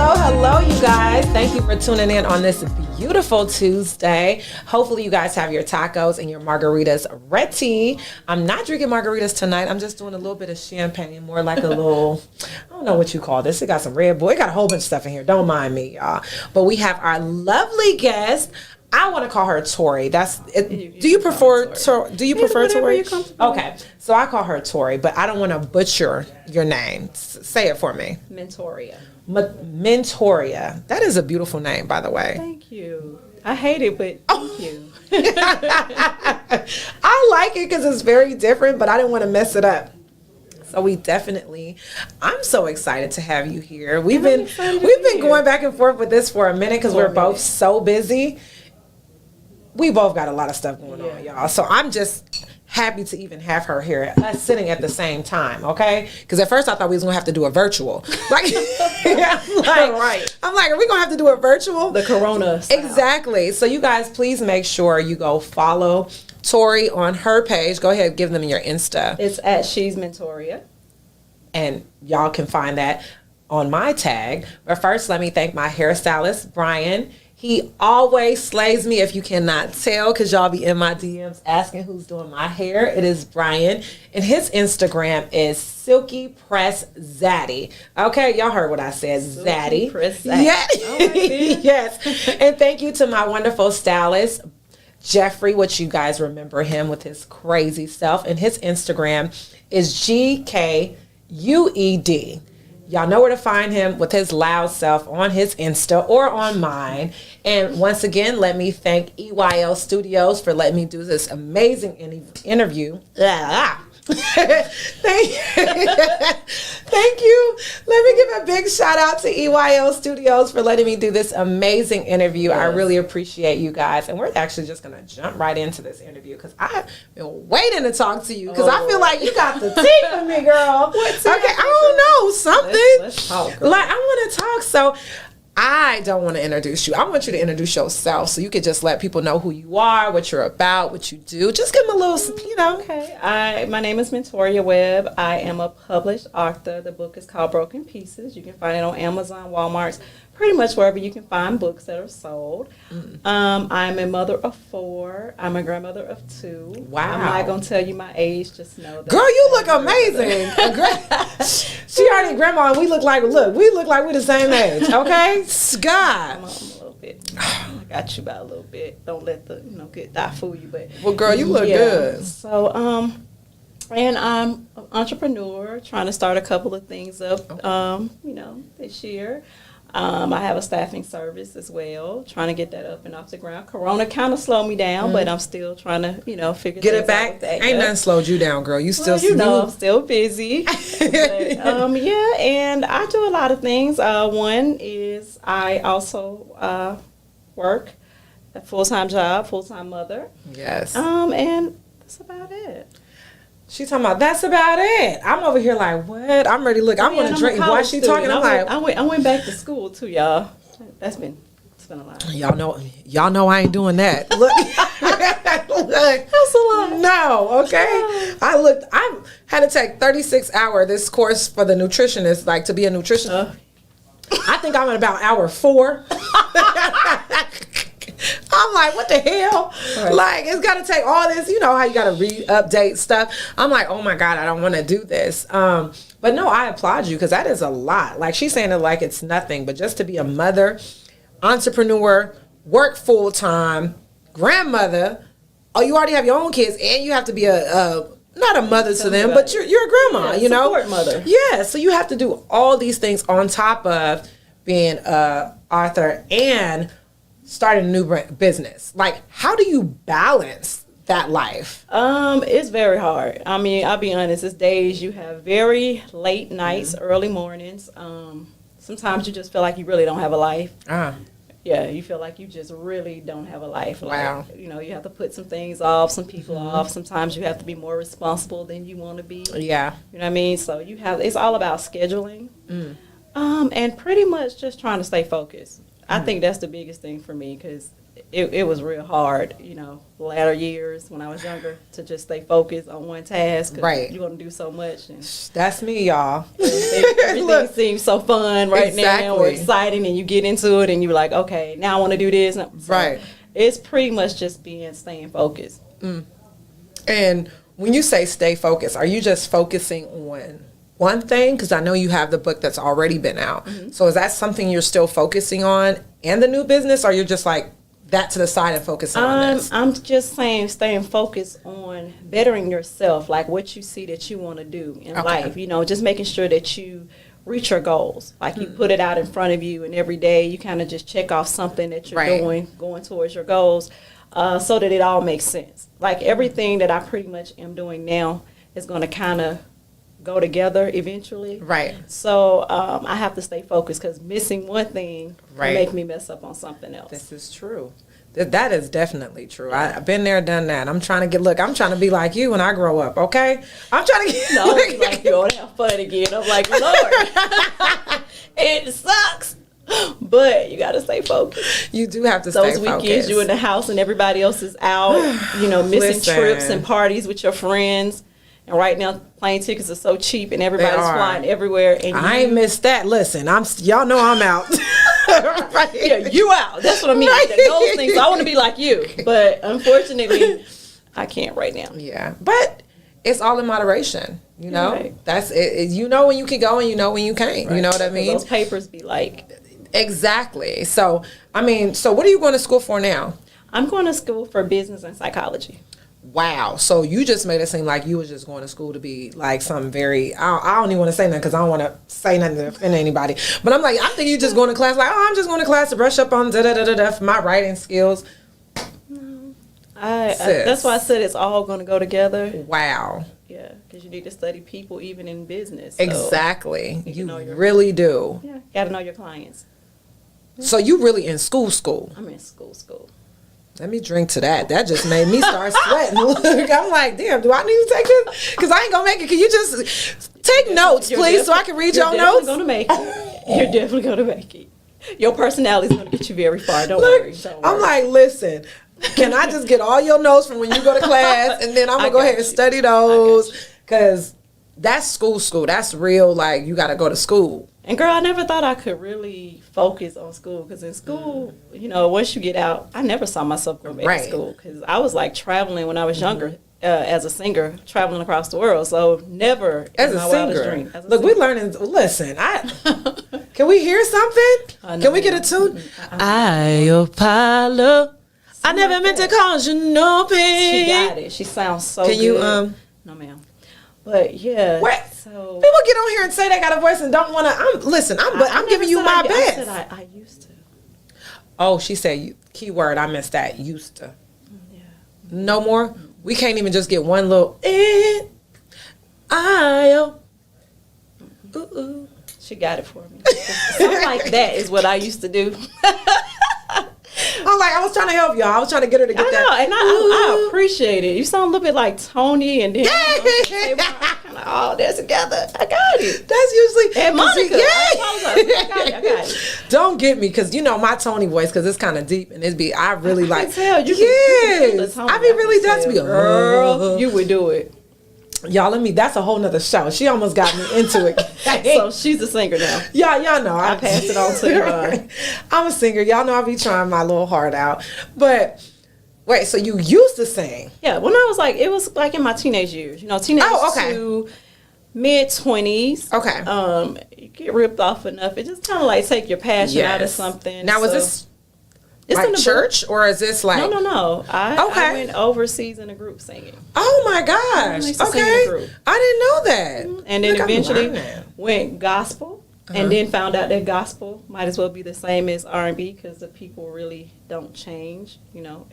Hello, you guys. Thank you for tuning in on this beautiful Tuesday. Hopefully, you guys have your tacos and your margaritas ready. I'm not drinking margaritas tonight. I'm just doing a little bit of champagne, more like a little, I don't know what you call this. It got some Red Bull. It got a whole bunch of stuff in here. Don't mind me, y'all. But we have our lovely guest. I want to call her Tori. That's it. Do you prefer Tori? Do you prefer Tori? Okay, so I call her Tori, but I don't want to butcher your name. Say it for me. Montoria. Montoria. That is a beautiful name, by the way. Thank you. I hate it, but thank you. I like it because it's very different, but I didn't want to mess it up. So I'm so excited to have you here. We've been going back and forth with this for a minute because we're both so busy. We both got a lot of stuff going on, y'all. So I'm just happy to even have her here, us sitting at the same time, okay? Because at first I thought we was going to have to do a virtual. I'm like, are we going to have to do a virtual? The Corona style. Exactly. So you guys, please make sure you go follow Tori on her page. Go ahead, give them your Insta. It's at She's Montoria. And y'all can find that on my tag. But first, let me thank my hairstylist, Brian. He always slays me, if you cannot tell, because y'all be in my DMs asking who's doing my hair. It is Brian. And his Instagram is Silky Press Zaddy. Okay, y'all heard what I said, Zaddy. Press Zaddy. Yeah. Yes. And thank you to my wonderful stylist, Jeffrey, which you guys remember him with his crazy self. And his Instagram is GKUED. Y'all know where to find him with his loud self on his Insta or on mine. And once again, let me thank EYL Studios for letting me do this amazing interview. Thank you. Let me give a big shout out to EYL Studios for letting me do this amazing interview. Yes. I really appreciate you guys. And we're actually just going to jump right into this interview because I've been waiting to talk to you because I feel like you got the tea for me, girl. What's okay, I don't know, something. Let's talk, girl. Like, I want to talk. So I don't want to introduce you. I want you to introduce yourself so you could just let people know who you are, what you're about, what you do. Just give them a little, Okay. My name is Montoria Webb. I am a published author. The book is called Broken Pieces. You can find it on Amazon, Walmart, pretty much wherever you can find books that are sold. I'm a mother of 4. I'm a grandmother of 2. Wow. I'm not going to tell you my age. Just know that. Girl, you look amazing. She already grandma and we look like we're the same age, okay? God. I'm a little bit. I got you by a little bit. Don't let the good die fool you. But well, girl, you look good. So and I'm an entrepreneur trying to start a couple of things up. This year. I have a staffing service as well, trying to get that up and off the ground. Corona kind of slowed me down, but I'm still trying to, figure get things it back. out with that. Ain't nothing slowed you down, girl. You still, I'm still busy. But, and I do a lot of things. One is I also work a full-time job, full-time mother. Yes. And that's about it. She's talking about that's about it. I'm over here like, what? I'm ready to look. I'm gonna drink. Why she talking? I'm like, I went back to school too, y'all. It's been a lot. Y'all know I ain't doing that. Look, That's a lot. No, okay. I had to take 36-hour this course for the nutritionist, like to be a nutritionist. I think I'm at about hour 4. I'm like, what the hell? Right. Like, it's got to take all this, how you got to update stuff. I'm like, oh my God, I don't want to do this. But no, I applaud you because that is a lot. Like, she's saying it like it's nothing, but just to be a mother, entrepreneur, work full time, grandmother. Oh, you already have your own kids, and you have to be not a mother to them, but you're a grandma, support mother. Yeah, so you have to do all these things on top of being an author and starting a new business. Like, how do you balance that life? It's very hard. I mean, I'll be honest, it's days you have very late nights, early mornings. Sometimes you just feel like you really don't have a life. Yeah, you feel like you just really don't have a life. Like, wow. You have to put some things off, some people off. Sometimes you have to be more responsible than you want to be. Yeah. You know what I mean? So it's all about scheduling. And pretty much just trying to stay focused. I think that's the biggest thing for me because it was real hard, latter years when I was younger, to just stay focused on one task. Right. You want to do so much. And that's me, y'all. everything seems so fun right now or exciting, and you get into it and you're like, okay, now I want to do this. So right. It's pretty much just staying focused. And when you say stay focused, are you just focusing on one thing? Because I know you have the book that's already been out. So is that something you're still focusing on and the new business, or you're just like that to the side and focusing on this? I'm just saying staying focused on bettering yourself, like what you see that you want to do in life. Just making sure that you reach your goals. Like you put it out in front of you, and every day you kind of just check off something that you're doing, going towards your goals, so that it all makes sense. Like everything that I pretty much am doing now is going to kind of go together eventually. Right. So I have to stay focused, because missing one thing will make me mess up on something else. This is true. That is definitely true. I've been there, done that. I'm trying to be like you when I grow up, okay? I'm trying to get... No, like, you want to have fun again. I'm like, Lord, it sucks. But you got to stay focused. You do have to stay focused. Those weekends you're in the house and everybody else is out, missing trips and parties with your friends. And right now, plane tickets are so cheap and everybody's flying everywhere. And I ain't missed that. Listen, y'all know I'm out. Right. Yeah, you out. That's what I mean. Right. Those things, I want to be like you. But unfortunately, I can't right now. Yeah. But it's all in moderation. Right. That's it. You know when you can go and you know when you can't. Right. You know what I mean? Those papers be like. Exactly. So, what are you going to school for now? I'm going to school for business and psychology. Wow. So you just made it seem like you was just going to school to be like something very, I don't even want to say nothing because I don't want to say nothing to offend anybody. But I'm thinking you just going to class like, I'm just going to class to brush up on for my writing skills. That's why I said it's all going to go together. Wow. Yeah, because you need to study people even in business. So exactly. You really do. Yeah, got to know your clients. So you really in school? I'm in school. Let me drink to that. That just made me start sweating. I'm like, damn, do I need to take this? Because I ain't going to make it. Can you just take notes, please, so I can read your notes? You're definitely going to make it. Your personality is going to get you very far. Don't worry. I'm like, listen, can I just get all your notes from when you go to class, and then I'm going to go ahead and study those? Because that's school. That's real, like, you got to go to school. And girl, I never thought I could really focus on school, because in school, once you get out, I never saw myself going back to school, because I was like traveling when I was younger as a singer, traveling across the world. So never as a singer. Look, we learning. Listen, can we hear something? Can we get a tune? I Apollo. I never meant to cause you no pain. She got it. She sounds so good. Can you No, ma'am. But yeah. What? So people get on here and say they got a voice and don't want to. I'm giving you my best. I said I used to. Oh, she said keyword. I missed that. Used to. Yeah. No more. We can't even just get one little. She got it for me. Something like that is what I used to do. I was trying to help y'all. I was trying to get her to get that. And I appreciate it. You sound a little bit like Tony, and then they're together. I got it. That's usually and Monica. I got it. Don't get me, because my Tony voice, because it's kind of deep and I really like. I can tell you. Yes, I mean really does be a girl. You would do it. Y'all, that's a whole nother show. She almost got me into it. So she's a singer now. Y'all know. I passed it on to her. I'm a singer. Y'all know I be trying my little heart out. But wait, so you used to sing? Yeah, when I was it was like in my teenage years. To mid-20s. Okay. You get ripped off enough. It just kind of take your passion out of something. Now, was this like church, or is this like... No. I went overseas in a group singing. Oh my gosh. Okay. I didn't know that. And then eventually went gospel, and then found out that gospel might as well be the same as R&B, because the people really don't change.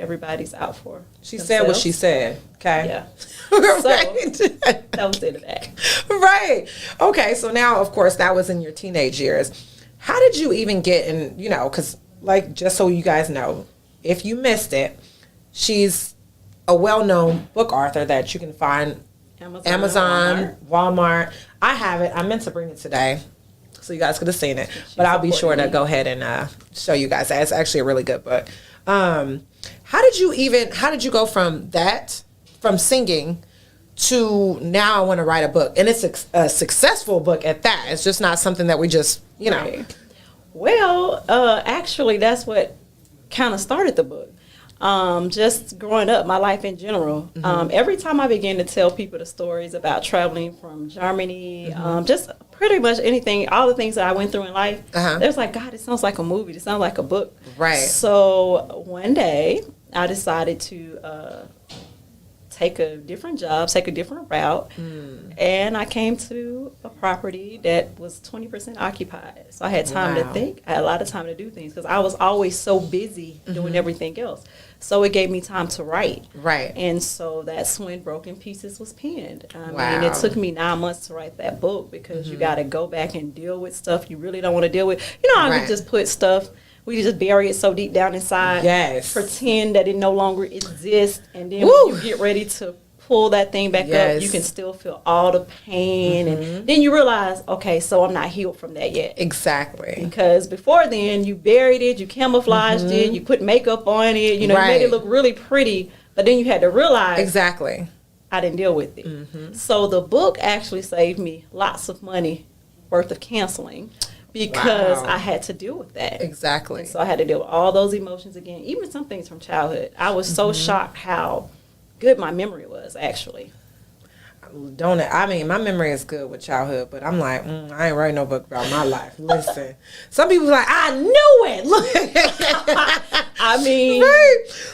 Everybody's out for She themselves. said what she said. Okay. Yeah. Right. So that was it of that. Right. Okay. So now, of course, that was in your teenage years. How did you even get in, because just so you guys know, if you missed it, she's a well-known book author that you can find Amazon, Walmart. I have it. I meant to bring it today, so you guys could have seen it. But I'll be sure to go ahead and show you guys that. It's actually a really good book. How did you go from singing to now I want to write a book? And it's a successful book at that. It's just not something that we just, you know. Right. Well, actually, that's what kind of started the book. Just growing up, my life in general. Every time I began to tell people the stories about traveling from Germany, just pretty much anything, all the things that I went through in life, they was like, God, it sounds like a movie. It sounds like a book. Right. So one day, I decided to take a different job, take a different route, and I came to a property that was 20% occupied. So I had time to think. I had a lot of time to do things because I was always so busy doing everything else. So it gave me time to write. Right. And so that's when Broken Pieces was penned. I mean, it took me 9 months to write that book because you got to go back and deal with stuff you really don't want to deal with. You know, I could just put stuff. We just bury it so deep down inside. Yes. Pretend that it no longer exists. And then when you get ready to pull that thing back up, you can still feel all the pain. And then you realize, okay, so I'm not healed from that yet. Exactly. Because before then, you buried it, you camouflaged it, you put makeup on it, you know, you made it look really pretty. But then you had to realize, I didn't deal with it. So the book actually saved me lots of money worth of canceling. Because I had to deal with that. Exactly. And so I had to deal with all those emotions again, even some things from childhood. I was so shocked how good my memory was, actually. Don't it? I mean, my memory is good with childhood, but I'm like, I ain't writing no book about my life. Listen, some people like, I knew it. Look, I mean,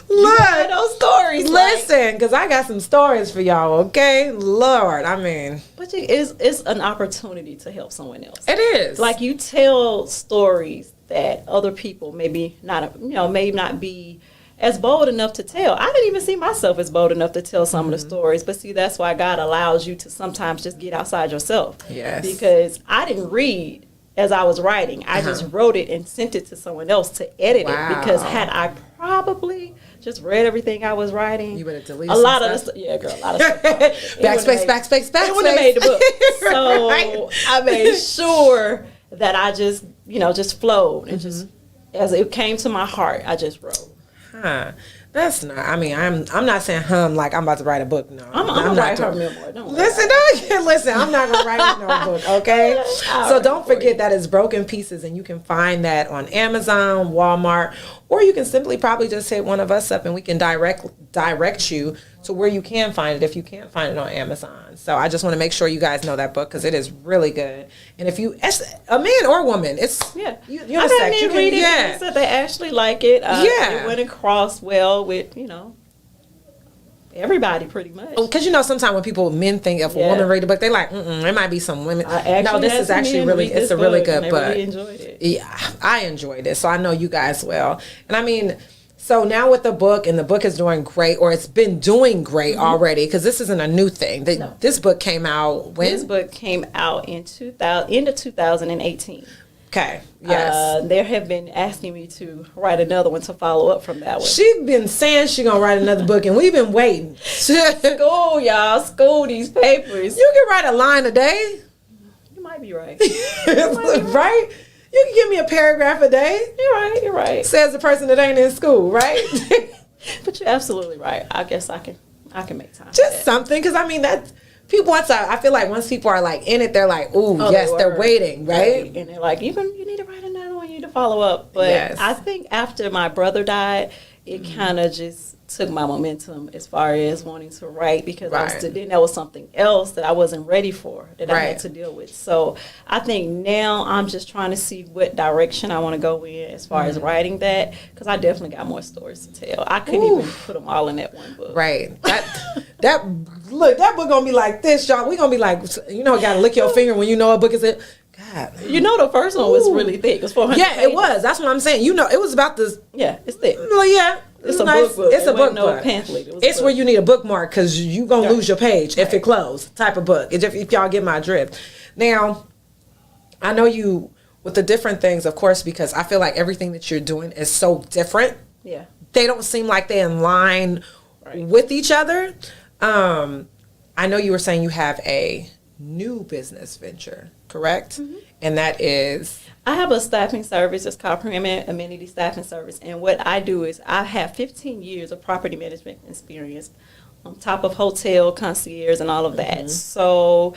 look, those stories. Listen, because I got some stories for y'all. Okay, Lord, I mean, but it's an opportunity to help someone else. It is. Like you tell stories that other people maybe not, may not be as bold enough to tell. I didn't even see myself as bold enough to tell some of the stories. But see, that's why God allows you to sometimes just get outside yourself. Yes. Because I didn't read as I was writing. I just wrote it and sent it to someone else to edit it. Because had I probably just read everything I was writing, you would have deleted a lot of stuff. Yeah, girl, a lot of stuff. backspace. It wouldn't have made the book. So I made sure that I just flowed and just as it came to my heart, I just wrote. That's not. I mean, I'm not saying like I'm about to write a book. No, I'm gonna write her memoir. Listen. I'm not gonna write no book. Okay, so don't forget that it's Broken Pieces, and you can find that on Amazon, Walmart, or you can simply probably just hit one of us up, and we can direct you to where you can find it if you can't find it on Amazon. So I just want to make sure you guys know that book because it is really good. And if you, a man or woman, it's you're I've you can read it. And said they actually like it. It went across well with everybody pretty much. Because sometimes when men think if a woman read the book, they like, it might be some women. No, this is actually really, it's a really good book. I really enjoyed it. Yeah, I enjoyed it. So I know you guys will. And I mean, so now with the book, and the book is doing great, or it's been doing great already, because this isn't a new thing. This book came out when? This book came out in end of 2018. Okay. Yes. There have been asking me to write another one to follow up from that one. She's been saying she's going to write another book, and we've been waiting. School, y'all. School these papers. You can write a line a day. You might be right. Right? You can give me a paragraph a day. You're right. Says the person that ain't in school, right? But you're absolutely right. I guess I can make time. Just something, because I mean that people I feel like once people are like in it, they're like, they're waiting, right? And they're like, you need to write another one. You need to follow up. But I think after my brother died, it kind of just took my momentum as far as wanting to write, because then there was something else that I wasn't ready for that I had to deal with. So I think now I'm just trying to see what direction I want to go in as far as writing that, because I definitely got more stories to tell. I couldn't even put them all in that one book. Right. That book gonna be like this, y'all. We gonna be like, gotta lick your finger when you know a book is it. God. The first one was really thick. It was 400 pages. It was. That's what I'm saying. It was about this. Yeah, it's thick. Well, yeah. It's a book. It's a book. No pamphlet. It's where you need a bookmark because you gonna lose your page if it closed. Type of book. If y'all get my drift. Now, I know you with the different things, of course, because I feel like everything that you're doing is so different. Yeah. They don't seem like they're in line with each other. I know you were saying you have a new business venture, correct? And that is... I have a staffing service. It's called Premier Amenity Staffing Service. And what I do is I have 15 years of property management experience on top of hotel, concierge, and all of that. So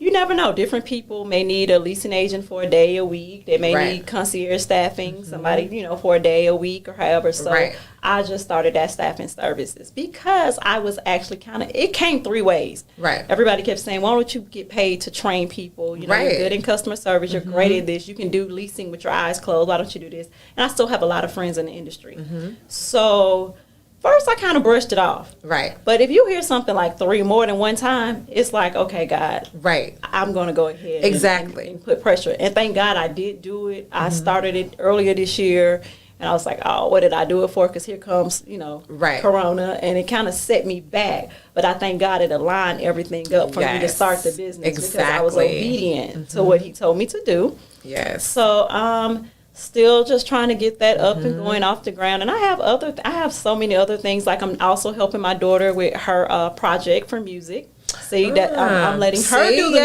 you never know. Different people may need a leasing agent for a day, a week. They may need concierge staffing, somebody, you know, for a day, a week, or however. So I just started that staffing services because I was actually it came three ways. Right. Everybody kept saying, why don't you get paid to train people? You know, you're good in customer service. You're great at this. You can do leasing with your eyes closed. Why don't you do this? And I still have a lot of friends in the industry. So... first, I kind of brushed it off. Right. But if you hear something like 3 more than one time, it's like, okay, God. Right. I'm going to go ahead and put pressure. And thank God I did do it. I started it earlier this year. And I was like, oh, what did I do it for? Because here comes, you know, Corona. And it kind of set me back. But I thank God it aligned everything up for me to start the business. Because I was obedient to what he told me to do. Yes. So, still just trying to get that up and going off the ground. And I have so many other things. Like I'm also helping my daughter with her project for music. See, that I'm letting her do the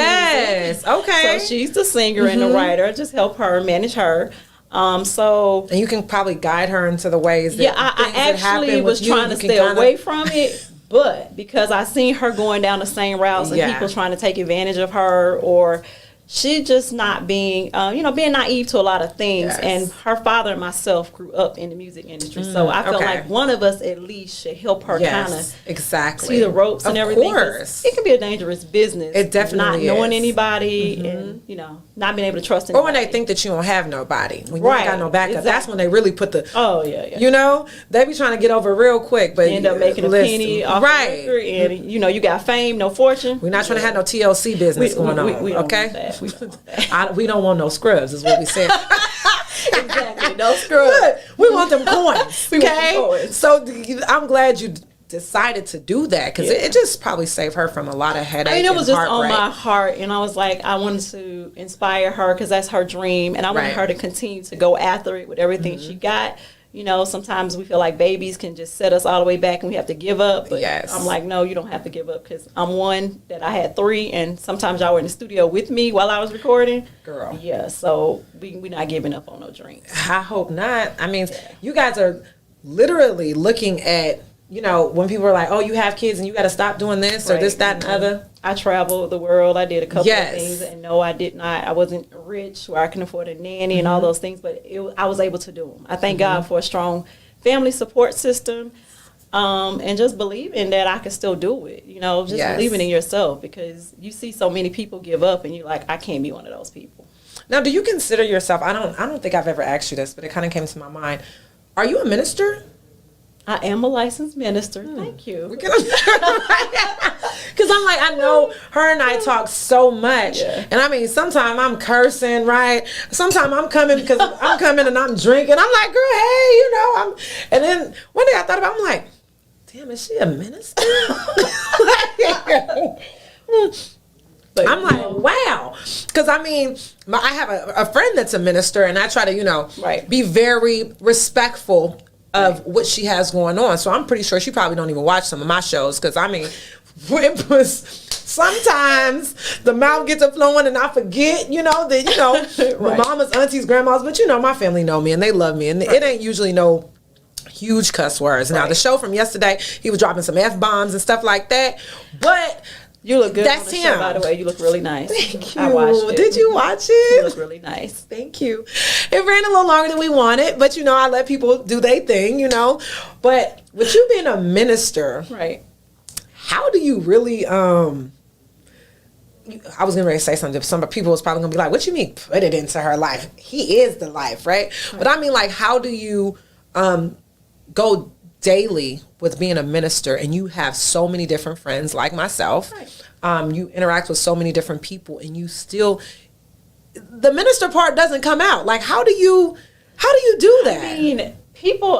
music. Okay. So she's the singer and the writer. I just help her, manage her. And you can probably guide her into the ways that I actually was trying to stay away from it. But because I seen her going down the same routes and people trying to take advantage of her, or she just not being, being naive to a lot of things. Yes. And her father and myself grew up in the music industry. So I felt like one of us at least should help her kind of see the ropes and everything. Of course. It can be a dangerous business. It definitely not knowing anybody and, not being able to trust anybody. Or when they think that you don't have nobody. When you ain't got no backup, that's when they really put the, you know, they be trying to get over real quick. But end up making a penny off the record. And, you got fame, no fortune. We're not trying to have no TLC business going on. Okay? We don't want no scrubs, is what we said. Exactly, no scrubs. Look, we want them coins. Okay, so I'm glad you decided to do that because it just probably saved her from a lot of headache. I mean, it was just on my heart, and I was like, I wanted to inspire her because that's her dream, and I wanted her to continue to go after it with everything she got. You know, sometimes we feel like babies can just set us all the way back and we have to give up. But I'm like, no, you don't have to give up because I'm one that I had 3. And sometimes y'all were in the studio with me while I was recording. Girl. Yeah, so we're not giving up on no dreams. I hope not. I mean, you guys are literally looking at, when people are like, oh, you have kids and you got to stop doing this or this, that, and other. I traveled the world. I did a couple of things. And no, I did not. I wasn't rich where I can afford a nanny and all those things, but I was able to do them. I thank God for a strong family support system and just believing that I could still do it. Just believing in yourself because you see so many people give up and you're like, I can't be one of those people. Now, do you consider yourself, I don't think I've ever asked you this, but it kind of came to my mind. Are you a minister? I am a licensed minister. Thank you. Because I'm like, I know her and I talk so much. Yeah. And I mean, sometimes I'm cursing, right? Sometimes I'm coming because I'm coming and I'm drinking. I'm like, girl, hey, and then one day I thought about it, I'm like, damn, is she a minister? But I'm like, wow. Because, I mean, I have a friend that's a minister, and I try to, be very respectful of what she has going on. So I'm pretty sure she probably don't even watch some of my shows because, I mean, it was sometimes the mouth gets a flowing and I forget, that, my mama's, aunties, grandmas, but, my family know me and they love me. And it ain't usually no huge cuss words. Now, the show from yesterday, he was dropping some F-bombs and stuff like that. But... you look good on the show, by the way. You look really nice. Thank you. I watched it. Did you watch it? You look really nice. Thank you. It ran a little longer than we wanted, but, I let people do their thing, But with you being a minister, how do you really, I was going to say something. Some people was probably going to be like, what you mean put it into her life? He is the life, right? But I mean, like, how do you go daily with being a minister and you have so many different friends like myself, you interact with so many different people and you still, the minister part doesn't come out. Like, how do you do that?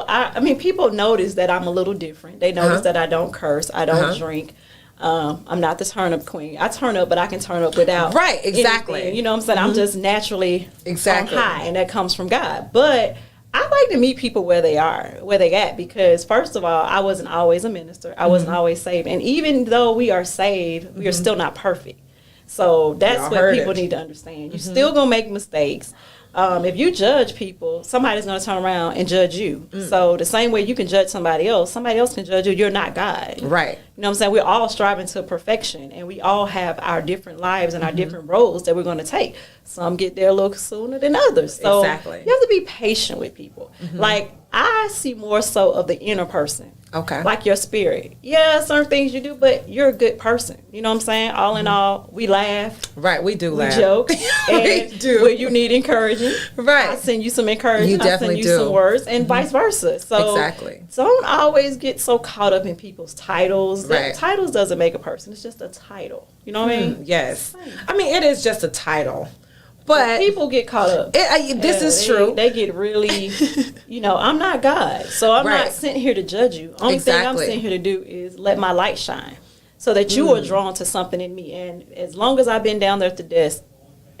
I mean, people notice that I'm a little different. They notice that I don't curse. I don't drink. I'm not the turn up queen. I turn up, but I can turn up without exactly anything. You know what I'm saying? I'm just naturally on high, and that comes from God. But I like to meet people where they are, where they at, because first of all, I wasn't always a minister. I wasn't always saved. And even though we are saved, we are still not perfect. So that's Y'all what heard people it. need to understand. You're still going to make mistakes. If you judge people, somebody's going to turn around and judge you. So the same way you can judge somebody else can judge you. You're not God. Right. You know what I'm saying? We're all striving to perfection, and we all have our different lives and our different roles that we're going to take. Some get there a little sooner than others. So Exactly. you have to be patient with people. Like, I see more so of the inner person. Okay. Like your spirit. Yeah, certain things you do, but you're a good person. You know what I'm saying? All in all, we laugh. Right. We do We laugh. joke. We And do. when you need encouraging, Right. I send you some encouragement. You I definitely send you do. some words, and vice versa. So Exactly. don't always get so caught up in people's titles. Right. Titles doesn't make a person. It's just a title. You know what I mean? Yes. I mean, it is just a title. But People get caught up. this is true. They get really, I'm not God. So I'm Right. not sent here to judge you. Only thing I'm Exactly. sent here to do is let my light shine so that you are drawn to something in me. And as long as I've been down there at the desk,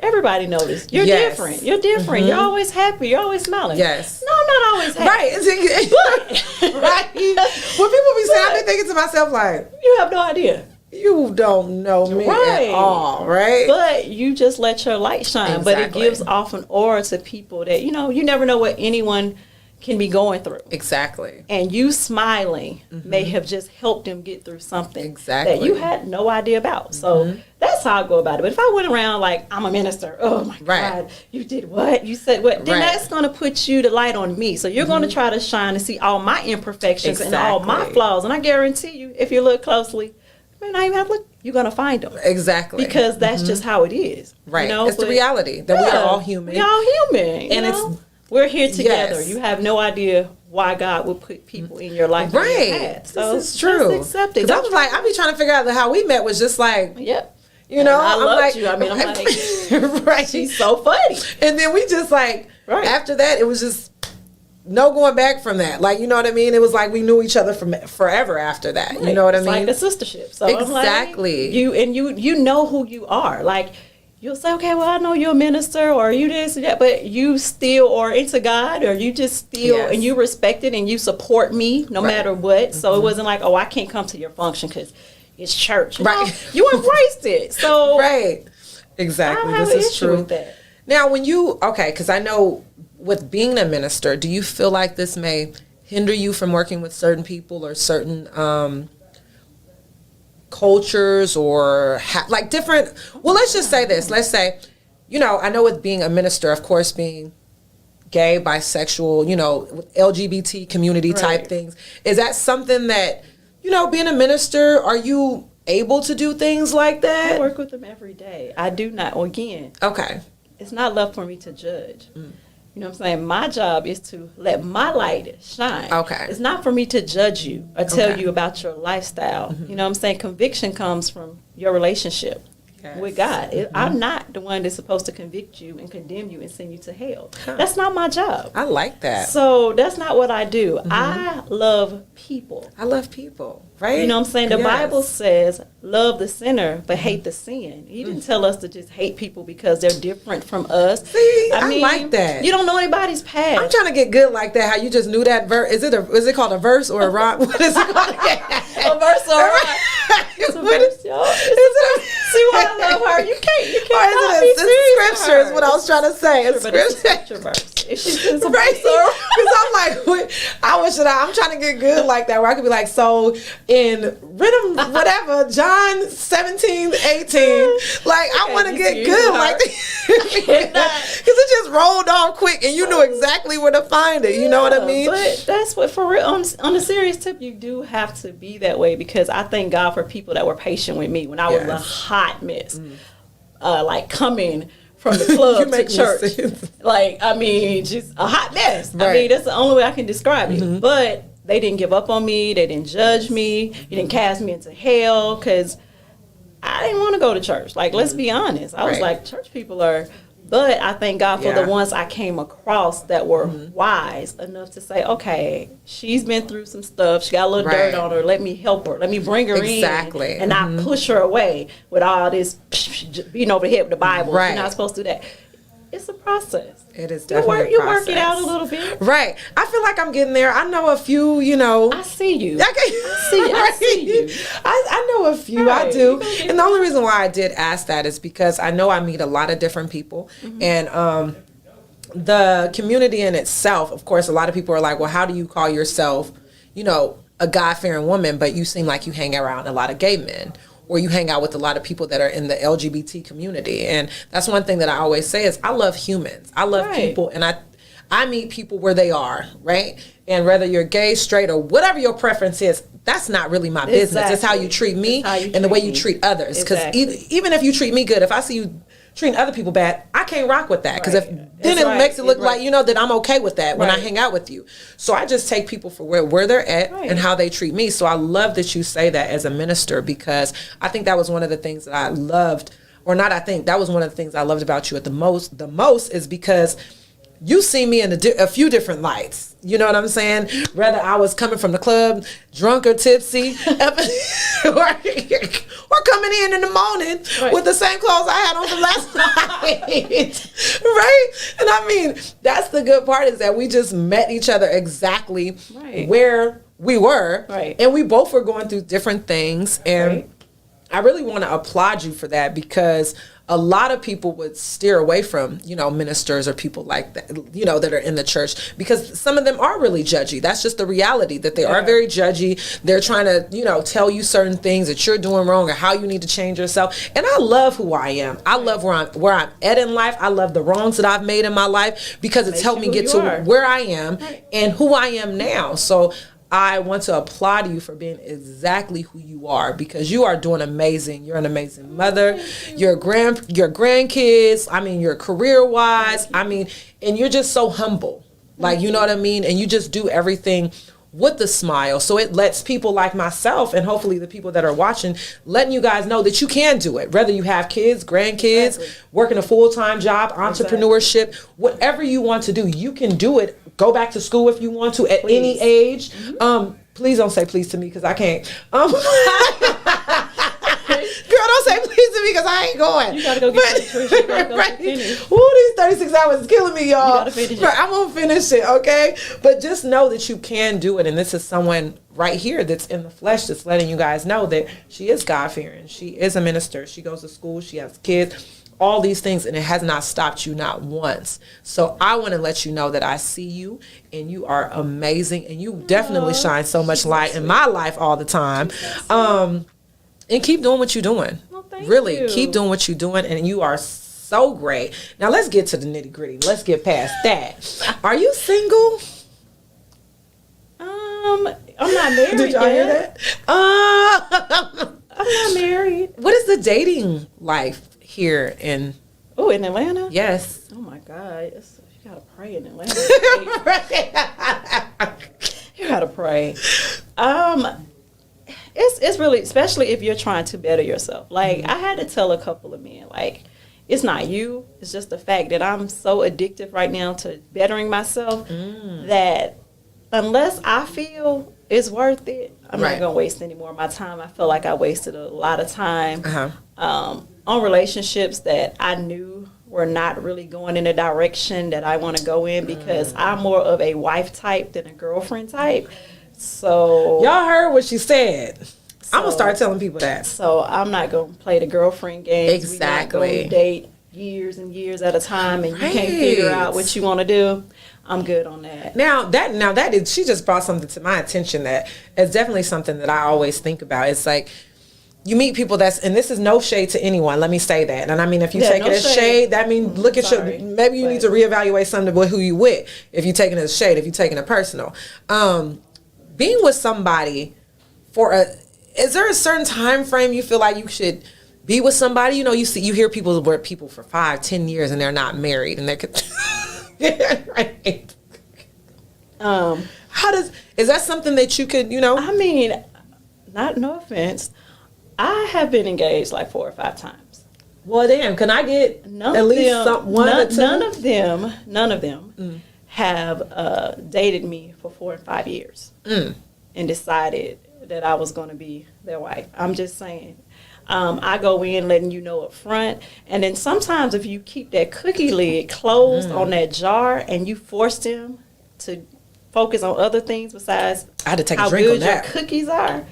everybody noticed. You're Yes. different. You're different. You're always happy. You're always smiling. Yes. No, I'm not always happy. Right. Right. When people be saying, I've been thinking to myself, like, You have no idea. you don't know me Right. at all, right? But you just let your light shine. But it Exactly. gives off an aura to people that, you never know what anyone can be going through. Exactly. And you smiling may have just helped them get through something Exactly. that you had no idea about. So that's how I go about it. But if I went around like, I'm a minister, oh my Right. God, you did what? You said what? Then Right. that's going to put you the light on me. So you're going to try to shine and see all my imperfections and all my Exactly. flaws. And I guarantee you, if you look closely, you may not even have to look, you're going to find them. Exactly. Because that's just how it is. Right. You know? It's the But- reality that we are all human. We're all human. And And it's- we're here together. Yes. You have no idea why God would put people in your life. that you Right. had. So This is true. just accept it. Because I was like, I be trying to figure out how we met was just like, Yep. you know, And I I'm loved like, you. I mean, I'm like, right. she's so funny. And then we just like, Right. after that, it was just no going back from that. Like, you know what I mean? It was like we knew each other from forever after that. You know what I It's mean? like a sistership. So Exactly. I'm like, you know who you are. Like, you'll say, okay, well, I know you're a minister or you this and that, but you still are into God, or you just still, Yes. and you respect it and you support me no Right. matter what. So it wasn't like, oh, I can't come to your function because it's church. You Right. know, you embraced it. So Right. I Exactly. don't have This an is issue true. with that. Now, when you, because I know with being a minister, do you feel like this may hinder you from working with certain people or certain cultures or like different, well, let's just say this. Let's say, I know with being a minister, of course, being gay, bisexual, with LGBT community type Right. things, is that something that, being a minister, are you able to do things like I that? work with them every day. I do not, again, Okay. it's not left for me to judge. You know what I'm saying? My job is to let my light shine. Okay. It's not for me to judge you or tell Okay. you about your lifestyle. You know what I'm saying? Conviction comes from your relationship Yes. with God. I'm not the one that's supposed to convict you and condemn you and send you to hell. That's not my job. I like that. So that's not what I do. I love people. I love people, right? You know what I'm saying? The Yes. Bible says, love the sinner, but hate the sin. He didn't tell us to just hate people because they're different from us. See, I like that. You don't know anybody's past. I'm trying to get good like that. How you just knew that verse? Is it called a verse or a rhyme? What is it called? A verse or a rhyme. It's a What verse, is- y'all. is it a- See why I love her? You can't Or is not it be a serious scripture? with Is what I was trying to say. It's her. But it's a scripture. scripture verse. If she says a Right, verse or a because I'm like, I'm trying to get good like that, where I could be like, so in rhythm, whatever, John 17, 18, like I want to you get see good her. like because it just rolled off quick, and you knew exactly where to find it. You know what I mean? But that's what, for real, on a serious tip, you do have to be that way, because I thank God for people that were patient with me when I was a Yes. hot mess. Like coming from the club to make me church. sense. Like, I mean, just a hot mess. I Right. mean, that's the only way I can describe it. But they didn't give up on me. They didn't judge me. You didn't cast me into hell, because I didn't want to go to church. Like, let's be honest. I was Right. like, church people are... But I thank God for Yeah. the ones I came across that were wise enough to say, okay, she's been through some stuff. She got a little Right. dirt on her. Let me help her. Let me bring her Exactly. in and not push her away with all this beating over the head with the Bible. Right. You're not supposed to do that. it's a process. It is definitely You a work it out a process. little bit. Right. I feel like I'm getting there. I know a few, I see you. I see you. I know a few. I Right. do. And the only reason why I did ask that is because I know I meet a lot of different people. And the community in itself, of course, a lot of people are like, well, how do you call yourself, a God-fearing woman, but you seem like you hang around a lot of gay men, or you hang out with a lot of people that are in the LGBT community. And that's one thing that I always say is I love humans. I love people, and I meet people where they are, right? And whether you're gay, straight, or whatever your preference is, that's not really my business. It's how you treat me and the way you treat others. Because even if you treat me good, if I see you treating other people bad, I can't rock with that. Because then it makes it look like, that I'm okay with that when I hang out with you. So I just take people for where they're at and how they treat me. So I love that you say that as a minister, because I think that was one of the things that I loved, or not I think, that was one of the things I loved about you the most is because you see me in a few different lights. You know what I'm saying? Whether I was coming from the club, drunk or tipsy, or coming in the morning with the same clothes I had on from last night. Right? And I mean, that's the good part, is that we just met each other exactly where we were. Right. And we both were going through different things. And I really want to applaud you for that, because a lot of people would steer away from, ministers or people like that, that are in the church, because some of them are really judgy. That's just the reality, that they are very judgy. They're trying to, tell you certain things that you're doing wrong or how you need to change yourself. And I love who I am. I love where I'm at in life. I love the wrongs that I've made in my life, because it's helped me get to where I am and who I am now. So I want to applaud you for being exactly who you are, because you are doing amazing. You're an amazing mother. Your grandkids, your career-wise, and you're just so humble. Like, you know what I mean? And you just do everything with a smile. So it lets people like myself, and hopefully the people that are watching, letting you guys know that you can do it. Whether you have kids, grandkids, working a full-time job, entrepreneurship, whatever you want to do, you can do it. Go back to school if you want to at any age. Please don't say please to me, because I can't. Girl, don't say please to me, because I ain't going. You gotta go get finish. Finish. Ooh, these 36 hours is killing me, y'all. You gotta finish it. I'm gonna finish it, okay? But just know that you can do it, and this is someone right here that's in the flesh that's letting you guys know that she is God-fearing. She is a minister. She goes to school. She has kids. All these things, and it has not stopped you, not once. So I want to let you know that I see you, and you are amazing, and you definitely shine so much light in my life all the time. And keep doing what you're doing. Well, really, keep doing what you're doing, and you are so great. Now let's get to the nitty gritty. Let's get past that. Are you single? I'm not married. Did y'all hear that? I'm not married. What is the dating life here in? Oh, in Atlanta? Yes. Oh my God, you gotta pray in Atlanta. You gotta pray. It's really, especially if you're trying to better yourself. Like, I had to tell a couple of men, like, it's not you. It's just the fact that I'm so addicted right now to bettering myself that unless I feel it's worth it, I'm not gonna waste any more of my time. I feel like I wasted a lot of time on relationships that I knew were not really going in the direction that I want to go in, because I'm more of a wife type than a girlfriend type. So y'all heard what she said. I'm gonna start telling people that. So I'm not gonna play the girlfriend game. Exactly. We're not gonna date years and years at a time, and you can't figure out what you want to do. I'm good on that. Now that is, she just brought something to my attention that is definitely something that I always think about. It's like, you meet people and this is no shade to anyone. Let me say that. And I mean, if you take it as shade, that means look at maybe you need to reevaluate something with who you with. If you're taking it as shade, if you're taking it personal, being with somebody is there a certain time frame you feel like you should be with somebody? You hear people where people for 5-10 years and they're not married, and they're right. Is that something that you could, I mean, no offense, I have been engaged like 4 or 5 times. Well, damn, can I get none at least none of them have dated me for 4 and 5 years and decided that I was going to be their wife. I'm just saying. I go in letting you know up front. And then sometimes if you keep that cookie lid closed on that jar and you force them to focus on other things besides I had to take how a drink good on that. your cookies are,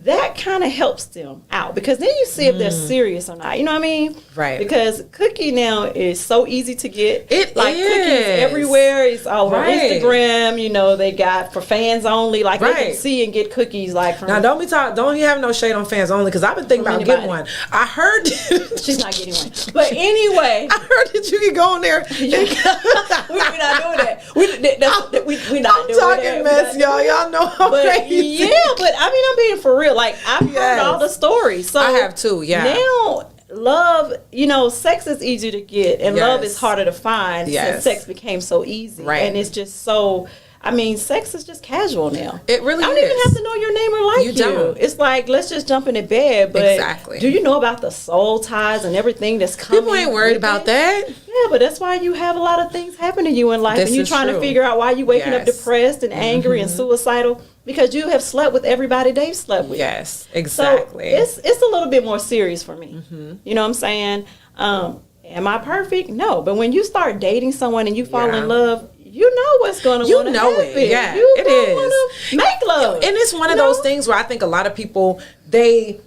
that kind of helps them out, because then you see if they're serious or not. You know what I mean? Right. Because cookie now is so easy to get. It like is. Cookies everywhere. It's all over Instagram. You know, they got for fans only. Like they can see and get cookies like from. Now don't you have no shade on fans only, because I've been thinking about getting one. I heard she's not getting one. But anyway, I heard that you can go in there. We're not doing that. We're not doing that. I'm talking mess, y'all. Y'all know I'm crazy. Yeah, but I mean, I'm being for real. Like, I've heard all the stories. So I have too, yeah. Now, love, you know, sex is easier to get, and love is harder to find since sex became so easy. Right. And it's just so, I mean, sex is just casual now. It really is. I don't even have to know your name or like you. Don't. It's like, let's just jump into bed. But do you know about the soul ties and everything that's coming? People ain't worried about that. Yeah, but that's why you have a lot of things happen to you in life, and you're trying to figure out why you're waking up depressed and angry and suicidal, because you have slept with everybody they've slept with. Yes, exactly. So it's a little bit more serious for me. You know what I'm saying? Am I perfect? No. But when you start dating someone and you fall in love, you know what's going to happen. You know it. Yeah, it is. Make love. And it's one of those things where I think a lot of people, they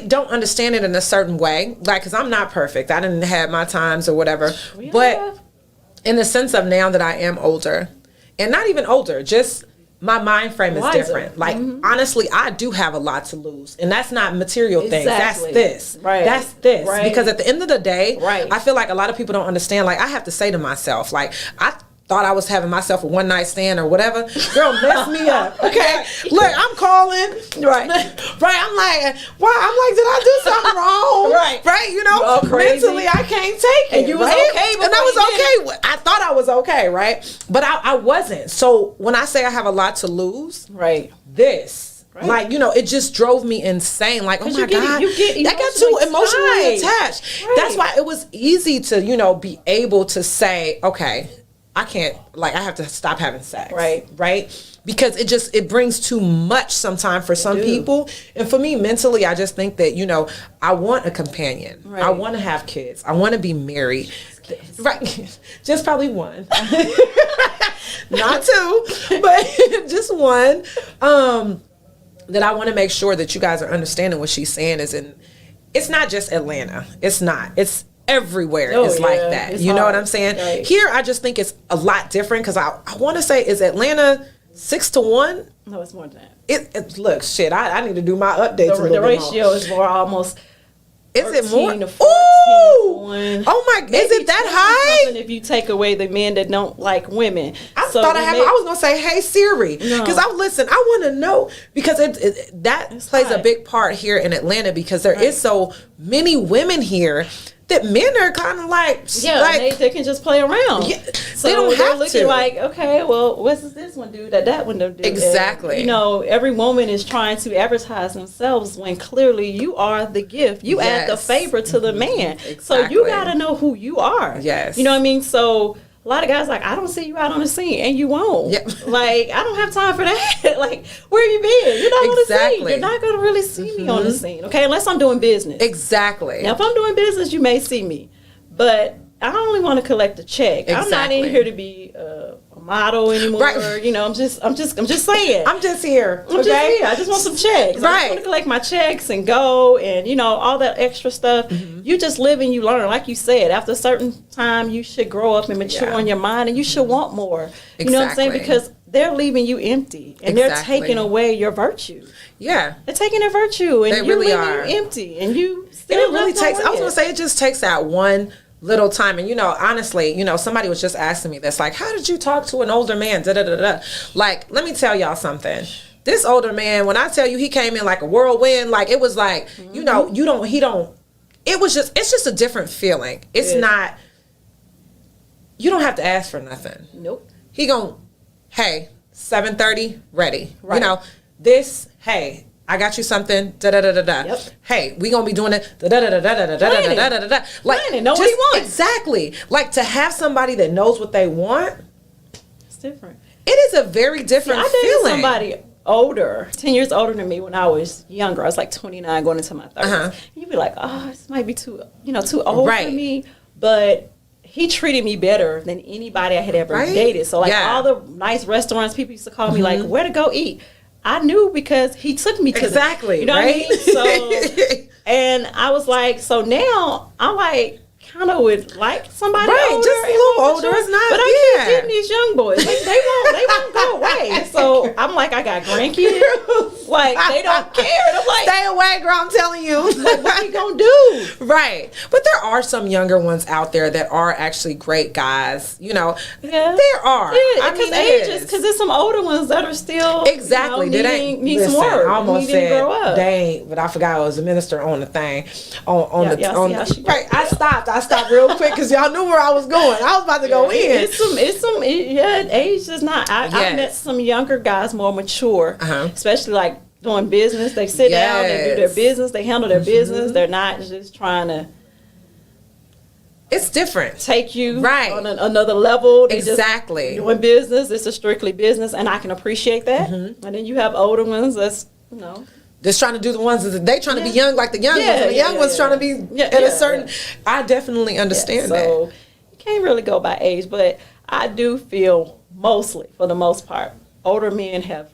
don't understand it in a certain way. Like, because I'm not perfect. I didn't have my times or whatever. But in the sense of now that I am older, and not even older, just my mind frame is different. Like, honestly, I do have a lot to lose. And that's not material things. That's this. Right. That's this. Right. Because at the end of the day, I feel like a lot of people don't understand. Like, I have to say to myself, like, I thought I was having myself a one night stand or whatever. Girl, mess me up. Okay. Look, I'm calling. Right. I'm like, why? I'm like, did I do something wrong? Right. You know, mentally I can't take it. And you was okay. And I was okay. I thought I was okay. Right. But I wasn't. So when I say I have a lot to lose, this. Right. Like, you know, it just drove me insane. Like, oh my God, I got too emotionally attached. Right. That's why it was easy to, you know, be able to say, okay, I can't, like, I have to stop having sex. Right? Because it brings too much sometimes for some people. And for me, mentally, I just think that, you know, I want a companion. Right. I want to have kids. I want to be married. Right. Just probably one. Not two, but just one. That I want to make sure that you guys are understanding what she's saying is it's not just Atlanta. It's not. It's everywhere is like that. It's hard. Know what I'm saying? Right. Here, I just think it's a lot different, because I want to say, is Atlanta 6-1? No, it's more than that. It look, shit, I need to do my updates. The ratio is more almost. Is it more? To 14, oh my! Is it that high? If you take away the men that don't like women, I was gonna say, hey Siri, because I want to know, because that plays a big part here in Atlanta, because there is so many women here that men are kind of like they can just play around. Yeah, so they don't have looking to. Like, okay, well, what's this one do that one don't do? Exactly. And, you know, every woman is trying to advertise themselves when clearly you are the gift. You add the favor to the man. Exactly. So you got to know who you are. Yes. You know what I mean? So a lot of guys like, I don't see you out on the scene, and you won't. Yep. Like, I don't have time for that. Like, where you been? You're not on the scene. You're not going to really see me on the scene, okay? Unless I'm doing business. Exactly. Now, if I'm doing business, you may see me, but I only want to collect a check. I'm not in here to be a model anymore. Right. You know, I'm just saying. I'm just here. I'm just here. I just want some checks. I just want to collect my checks and go, and, you know, all that extra stuff. You just live and you learn. Like you said, after a certain time, you should grow up and mature in your mind, and you should want more. You know what I'm saying? Because they're leaving you empty, and they're taking away your virtue. Yeah. They're taking their virtue, and you're leaving you empty, and you still it really takes, I was going to say, it just takes that one little time. And, you know, honestly, you know, somebody was just asking me this, like, how did you talk to an older man? Like, let me tell y'all something. This older man, when I tell you he came in like a whirlwind, like, it was like, you know, it's just a different feeling. It's not, you don't have to ask for nothing. Nope. He hey, 7:30, ready. Right. You know, this, hey, I got you something. Yep. Hey, we gonna be doing it. Like, planning, know what he wants. Exactly. Like, to have somebody that knows what they want. It's different. It is a very different feeling. Somebody older, 10 years older than me when I was younger. I was like 29 going into my 30s. Uh-huh. You'd be like, oh, this might be too old Right. for me. But he treated me better than anybody I had ever dated. So, like, all the nice restaurants, people used to call me, like, where to go eat. I knew because he took me to exactly, you know right? what I mean? So, and I was like, so now I'm like, kind of would like somebody older, just a little older. It's not, but I keep getting these young boys. Like, they won't go away. So I'm like, I got grandkids. Like, they don't care. And I'm like, stay away, girl. I'm telling you. like, what we gonna do? Right. But there are some younger ones out there that are actually great guys. You know, Yeah. there are. Yeah, I mean, because there's some older ones that are still exactly. need some work. I almost needing to said grow up. they ain't, but I forgot I was a minister on the thing. On Yeah, the right. I stopped real quick because y'all knew where I was going. I was about to go in. Age is not. I've met some younger guys more mature, especially like doing business. They sit down, they do their business, they handle their business. They're not just trying to. It's different. Take you right on another level. They exactly. Just doing business. It's a strictly business, and I can appreciate that. And then you have older ones that's just trying to do the ones that they trying to be young like the young ones, and the young ones trying to be at a certain. I definitely understand that. So you can't really go by age, but I do feel mostly, for the most part, older men have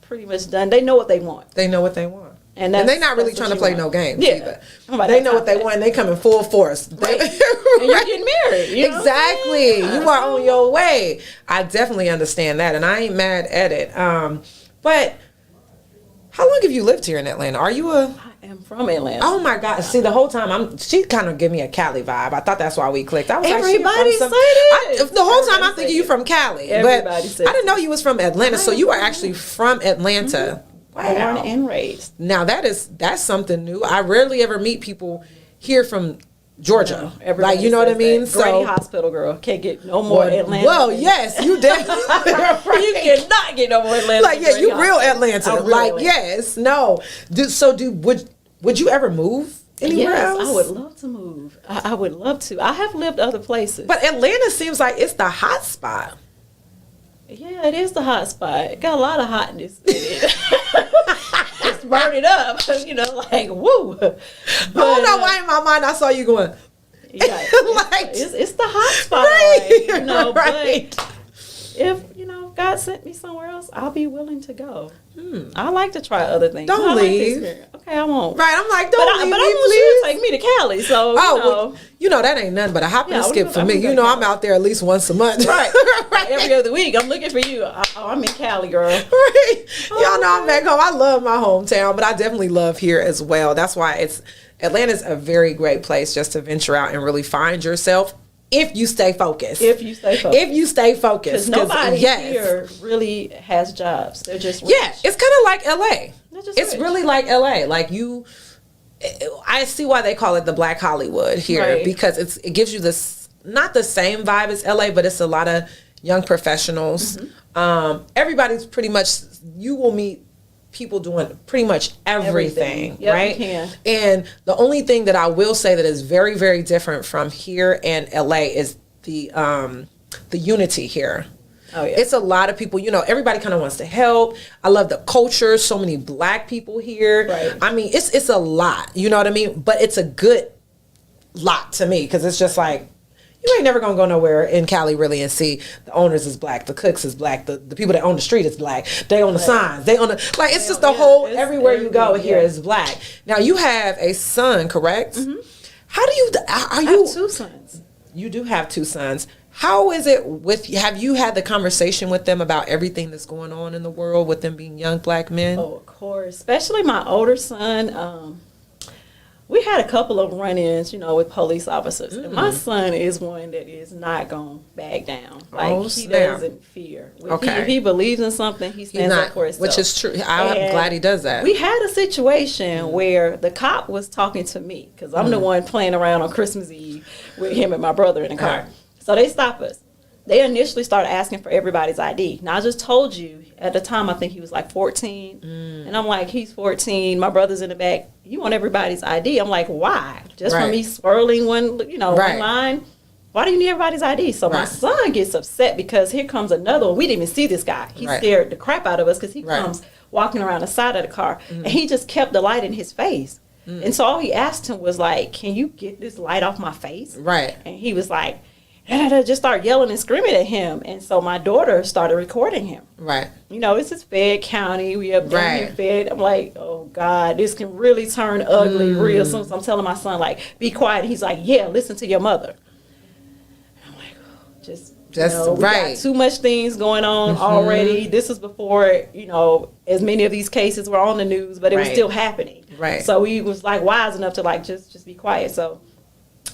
pretty much done. They know what they want. They know what they want. And they're not really trying to play no games either. They know what they want and they come in full force. Right. And you're getting married. You know exactly. You are on your way. I definitely understand that and I ain't mad at it. But how long have you lived here in Atlanta? Are you I am from Atlanta. Oh my God. See, the whole time she kind of give me a Cali vibe. I thought that's why we clicked. I was Everybody say it. The whole time I'm thinking you from Cali. Everybody but I didn't know you was from Atlanta. So you are actually from Atlanta. Wow. Born and raised. Now that's something new. I rarely ever meet people here from Georgia. Like, you know what I mean? So Grady Hospital girl can't get no more Atlanta. Well, yes, you definitely. You cannot get no more Atlanta. Like, yeah, you real Atlanta. Like, yes, no. Would you ever move anywhere else? I would love to move. I would love to. I have lived other places, but Atlanta seems like it's the hot spot. Yeah, it is the hot spot. It got a lot of hotness in it. It's burning up, like woo. But, I don't know why in my mind I saw you going. Yeah, it's the hot spot, right? Right. But if God sent me somewhere else, I'll be willing to go. I like to try other things. Don't leave. Okay, I won't. Right, I'm like, don't leave but me, I want please. you to take me to Cali. So that ain't nothing but a hop and a skip for me. I'm out there at least once a month. Right. Every other week, I'm looking for you. I'm in Cali, girl. Right. Y'all know I'm back home. I love my hometown, but I definitely love here as well. That's why Atlanta's a very great place just to venture out and really find yourself. If you stay focused. Because nobody here really has jobs. They're just rich. Yeah, it's kind of like LA. It's rich. really like LA. Like I see why they call it the Black Hollywood here because it gives you this not the same vibe as LA, but it's a lot of young professionals. Everybody's pretty much you will meet people doing pretty much everything. Yep, right? You can. And the only thing that I will say that is very, very different from here and LA is the unity here. Oh, yeah. It's a lot of people, everybody kind of wants to help. I love the culture. So many Black people here. Right. I mean, it's a lot, you know what I mean? But it's a good lot to me because it's just like, you ain't never gonna go nowhere in Cali really and see the owners is Black, the cooks is Black, the people that own the street is Black, they own the signs, they own the, like, it's just the whole, everywhere you go here is Black. Now you have a son, correct? How do you, I have 2 sons. You do have 2 sons. How is it have you had the conversation with them about everything that's going on in the world with them being young Black men? Oh, of course. Especially my older son. We had a couple of run-ins, with police officers. And my son is one that is not going to back down. Like, he doesn't fear. If he believes in something, he stands up for himself. Which is true. I'm glad he does that. We had a situation where the cop was talking to me because I'm the one playing around on Christmas Eve with him and my brother in the car. So they stopped us. They initially started asking for everybody's ID. Now, I just told you, at the time, I think he was like 14. And I'm like, he's 14. My brother's in the back. You want everybody's ID? I'm like, why? Just for me swirling one line? why do you need everybody's ID? So my son gets upset because here comes another one. We didn't even see this guy. He scared the crap out of us because he comes walking around the side of the car, and he just kept the light in his face. And so all he asked him was like, can you get this light off my face? Right. And he was like, just start yelling and screaming at him. And so my daughter started recording him. Right. You know, it's Fayette County. We up down here in Fayette. I'm like, oh, God, this can really turn ugly real soon. So I'm telling my son, like, be quiet. And he's like, yeah, listen to your mother. And I'm like, just you know, we got too much things going on already. This is before, you know, as many of these cases were on the news, but it was still happening. Right. So he was, like, wise enough to, like, just be quiet. So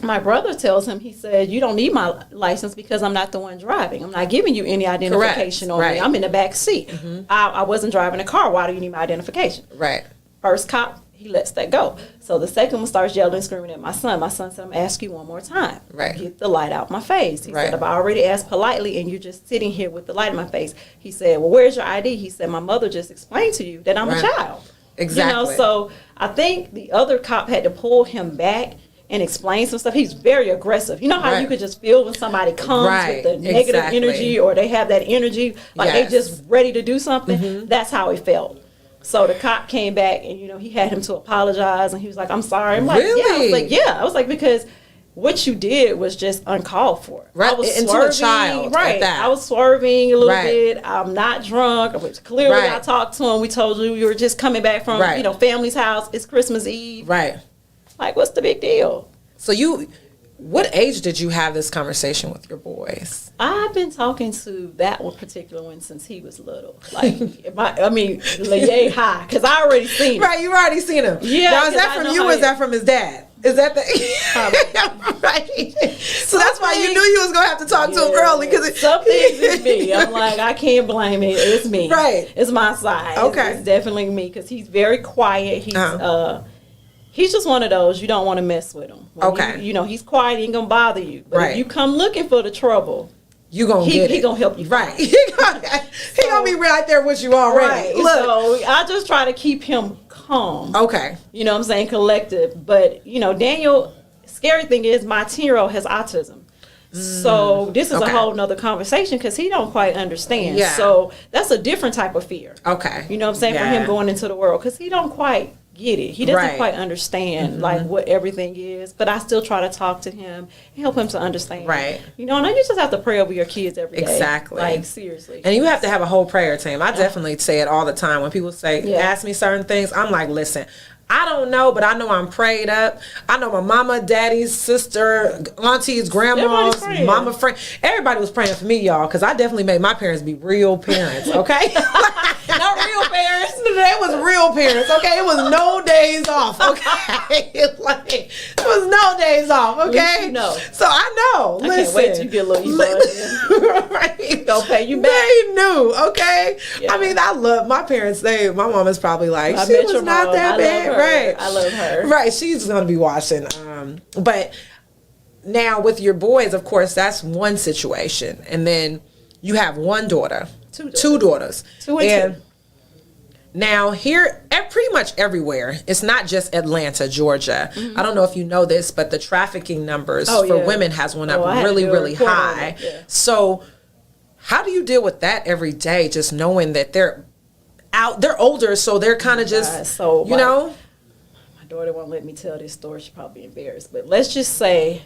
my brother tells him, he said, you don't need my license because I'm not the one driving. I'm not giving you any identification on me. I'm in the back seat. I wasn't driving the car. Why do you need my identification? Right. First cop, he lets that go. So the second one starts yelling and screaming at my son. My son said, I'm asking you one more time. Right. Get the light out my face. He said, if I already asked politely and you're just sitting here with the light in my face. He said, well, where's your ID? He said, my mother just explained to you that I'm a child. Exactly. You know, so I think the other cop had to pull him back and explain some stuff. He's very aggressive. You know how you could just feel when somebody comes with the negative energy, or they have that energy, like they just ready to do something? That's how he felt. So the cop came back and, you know, he had him to apologize, and he was like, I'm sorry. I'm like, yeah. I was like, yeah. I was like, because what you did was just uncalled for. Right. I was swerving, a child. Right. I was swerving a little bit. I'm not drunk. Clearly, I talked to him. We told you were just coming back from, you know, family's house. It's Christmas Eve. Right. Like, what's the big deal? So what age did you have this conversation with your boys? I've been talking to that one particular one since he was little. Like, yay high, because I already seen him. Right, you already seen him. Yeah. Now, is that from you or is that from his dad? Is that the right? So that's why you knew you was gonna have to talk to him early, because some things is me. I'm like, I can't blame it. It's me. Right. It's my side. Okay. It's definitely me, because he's very quiet. He's just one of those, you don't want to mess with him. When you know, he's quiet, he ain't going to bother you. But if you come looking for the trouble, you gonna get it. He going to help you. Right. He going to be right there with you already. Right. Look. So I just try to keep him calm. Okay. You know what I'm saying? Collective. But, you know, Daniel, scary thing is my 10-year-old has autism. So this is a whole nother conversation, because he don't quite understand. Yeah. So that's a different type of fear. Okay. You know what I'm saying? For him going into the world, because he don't quite get it. He doesn't quite understand like what everything is, but I still try to talk to him and help him to understand. Right. You know, and you just have to pray over your kids every day. Exactly. Like, seriously. And you have to have a whole prayer team. I definitely say it all the time when people say, ask me certain things. I'm like, listen, I don't know, but I know I'm prayed up. I know my mama, daddy's sister, aunties, grandmas, mama, friend. Everybody was praying for me, y'all, because I definitely made my parents be real parents, okay? Not real parents. They was real parents, okay? It was no days off, okay? Like, it was no days off, okay? You know. So I know. I can't wait till you get a little Ebon. Right. They'll pay you back. They knew, okay? Yeah. I mean, I love my parents. My mama's probably like, she was not that bad. Right. I love her. Right. She's going to be watching. But now with your boys, of course, that's one situation. And then you have one daughter. Two daughters. Two and two. Now here, pretty much everywhere, it's not just Atlanta, Georgia. I don't know if you know this, but the trafficking numbers for women has went up really, really high. So how do you deal with that every day, just knowing that they're older, so they're kind of just, you know? My daughter won't let me tell this story. She's probably embarrassed. But let's just say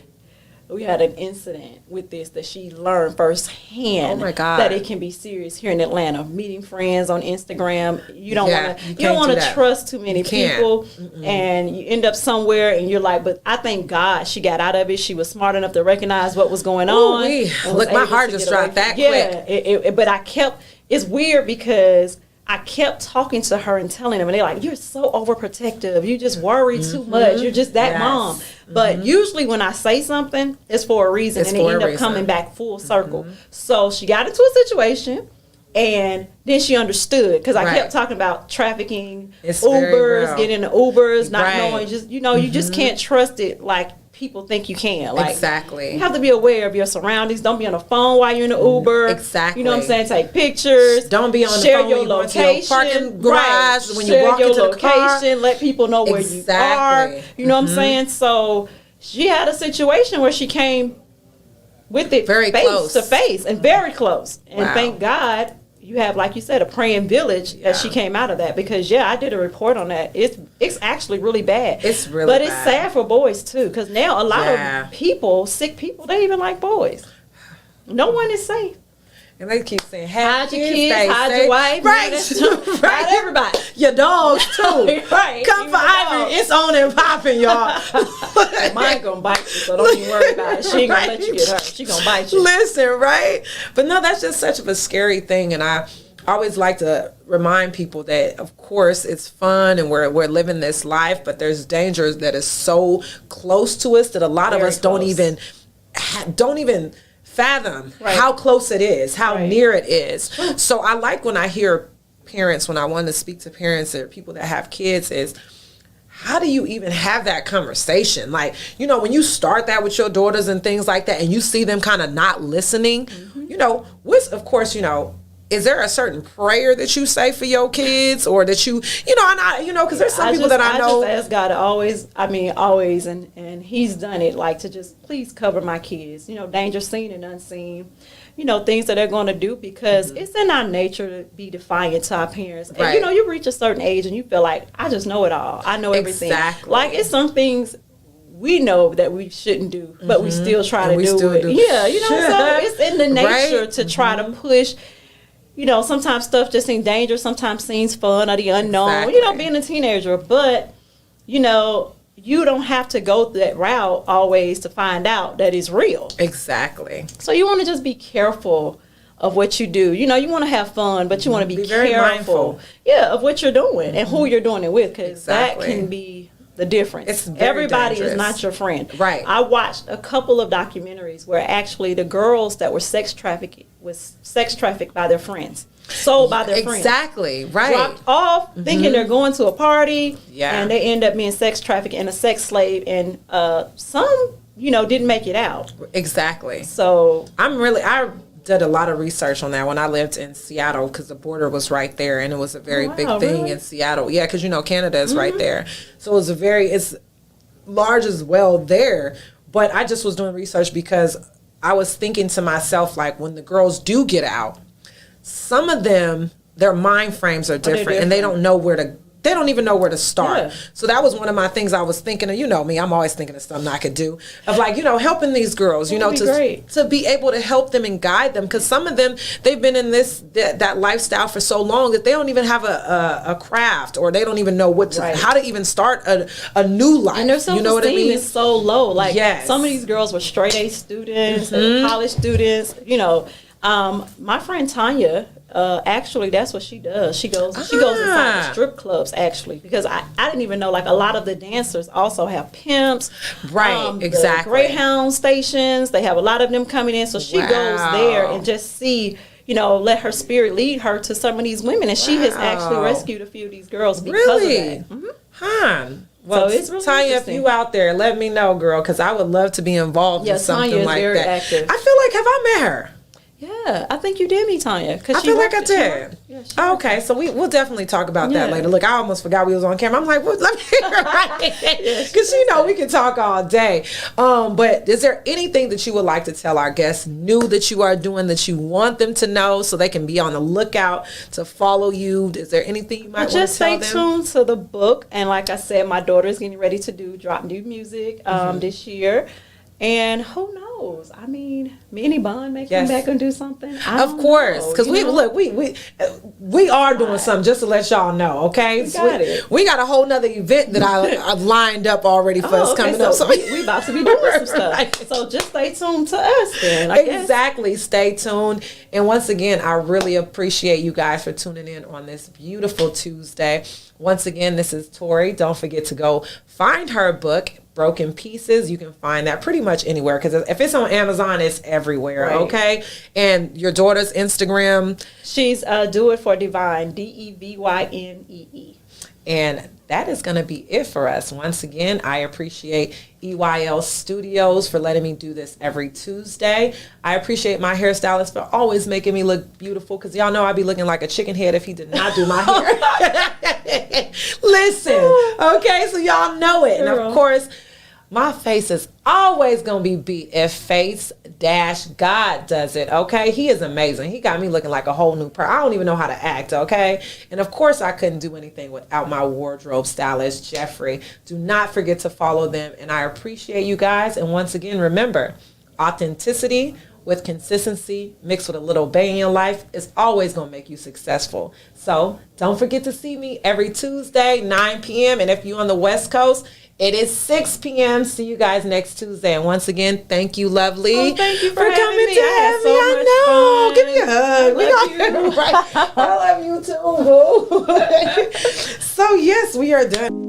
we had an incident with this that she learned firsthand. Oh my God. That it can be serious here in Atlanta. Meeting friends on Instagram. You don't want to trust too many people. And you end up somewhere and you're like, but I thank God she got out of it. She was smart enough to recognize what was going on. Look, my heart just dropped that quick. But it's weird because I kept talking to her and telling them, and they're like, you're so overprotective. You just worry too much. You're just that mom. But usually when I say something, it's for a reason, and it ends up coming back full circle. So she got into a situation, and then she understood, because I kept talking about trafficking, Ubers, getting the Ubers, not knowing, just, you know, you just can't trust it like people think you can. Like, exactly. You have to be aware of your surroundings. Don't be on the phone while you're in the Uber. Exactly. You know what I'm saying? Take pictures. Don't be on the phone your location. Your parking garage when you walk into the car. Let people know where you are. You know what I'm saying? So she had a situation where she came with it very face close to face and very close. And wow. thank God you have, like you said, a praying village as she came out of that, because I did a report on that. It's actually really bad. It's really but bad. It's sad for boys too, because now a lot of people, sick people, they even like boys. No one is safe. And they keep saying, hide your kids, hide your wife, right? Hide everybody. Your dogs too. Right. Come for Ivory. It's on and popping, y'all. Mine gonna bite you, so don't even worry about it. She ain't gonna let you get her. She gonna bite you. Listen, right? But no, that's just such of a scary thing, and I always like to remind people that, of course, it's fun and we're living this life, but there's dangers that is so close to us that a lot of us don't even fathom how close it is, how near it is. So I like when I hear parents, when I want to speak to parents or people that have kids, is how do you even have that conversation? Like, you know, when you start that with your daughters and things like that, and you see them kind of not listening, you know, of course, you know, is there a certain prayer that you say for your kids, or that you know, because there's some people that I know. I just ask God always, and He's done it, like, to just please cover my kids, you know, danger seen and unseen, you know, things that they're going to do, because it's in our nature to be defiant to our parents. And, you know, you reach a certain age and you feel like, I just know it all. I know everything. Exactly. Like, it's some things we know that we shouldn't do, but we still try to do it. Yeah, you know, so it's in the nature to try to push. You know, sometimes stuff just seems dangerous. Sometimes seems fun or the unknown. You know, being a teenager. But, you know, you don't have to go that route always to find out that it's real. Exactly. So you want to just be careful of what you do. You know, you want to have fun, but you want to be very mindful. Yeah, of what you're doing and who you're doing it with, because that can be the difference. Everybody is not your friend. Right. I watched a couple of documentaries where actually the girls that were sex trafficked by their friends, sold by their friends. Exactly. Right. Dropped off thinking they're going to a party, and they end up being sex trafficked and a sex slave, and some, you know, didn't make it out. Exactly. So I did a lot of research on that when I lived in Seattle, because the border was right there, and it was a very big thing in Seattle. Yeah, because, you know, Canada is right there. So it was it's large as well there. But I just was doing research because I was thinking to myself, like, when the girls do get out, some of them, their mind frames are different. And they don't know they don't even know where to start. Yeah. So that was one of my things I was thinking of. You know me, I'm always thinking of something I could do, of, like, you know, helping these girls, you know, to be able to help them and guide them. Because some of them, they've been in that lifestyle for so long that they don't even have a craft, or they don't even know how to even start a new life. And their self-esteem, you know what I mean? Is so low. Like, some of these girls were straight A students, college students. You know, my friend Tanya, actually, that's what she does. She goes inside the strip clubs, actually, because I didn't even know, like, a lot of the dancers also have pimps. Right, exactly. The Greyhound stations, they have a lot of them coming in. So she goes there and just let her spirit lead her to some of these women. And she has actually rescued a few of these girls because of that. Mm-hmm. Huh. Well, so it's really Tanya, if you out there, let me know, girl, because I would love to be involved in something Tanya is like very that. Active. I feel like, have I met her? Yeah, I think you did meet Tanya. I feel like I did. Okay, so we'll definitely talk about that later. Look, I almost forgot we was on camera. I'm like, well, let me hear right. Because, you know, we can talk all day. But is there anything that you would like to tell our guests new that you are doing that you want them to know so they can be on the lookout to follow you? Is there anything you might want to tell them? Just stay tuned to the book. And like I said, my daughter is getting ready to drop new music this year. And who knows? I mean, me and Ebon may come back and do something. Of course, because we are doing something, just to let y'all know. Okay, we got a whole nother event that I've lined up already for us coming up. So we about to be doing some stuff. Right. So just stay tuned to us then. Exactly, stay tuned. And once again, I really appreciate you guys for tuning in on this beautiful Tuesday. Once again, this is Tori. Don't forget to go find her book, Broken Pieces. You can find that pretty much anywhere, because if it's on Amazon, it's everywhere. Okay. And your daughter's Instagram, she's Do It for Divine, DEVYNEE. And that is going to be it for us. Once again, I appreciate EYL Studios for letting me do this every Tuesday. I appreciate my hairstylist for always making me look beautiful, because y'all know I'd be looking like a chicken head if he did not do my hair. Listen, okay, so y'all know it. And of course, my face is always going to be beat if face-God does it, okay? He is amazing. He got me looking like a whole new person. I don't even know how to act, okay? And of course, I couldn't do anything without my wardrobe stylist, Jeffrey. Do not forget to follow them, and I appreciate you guys. And once again, remember, authenticity with consistency mixed with a little bang in your life is always going to make you successful. So don't forget to see me every Tuesday, 9 p.m. And if you're on the West Coast, it is 6 p.m. See you guys next Tuesday. And once again, thank you, Lovely. Oh, thank you for coming having me. to I had have so me. much I know. fun. Give me a hug. I love you. Right. I love you too, boo. So yes, we are done.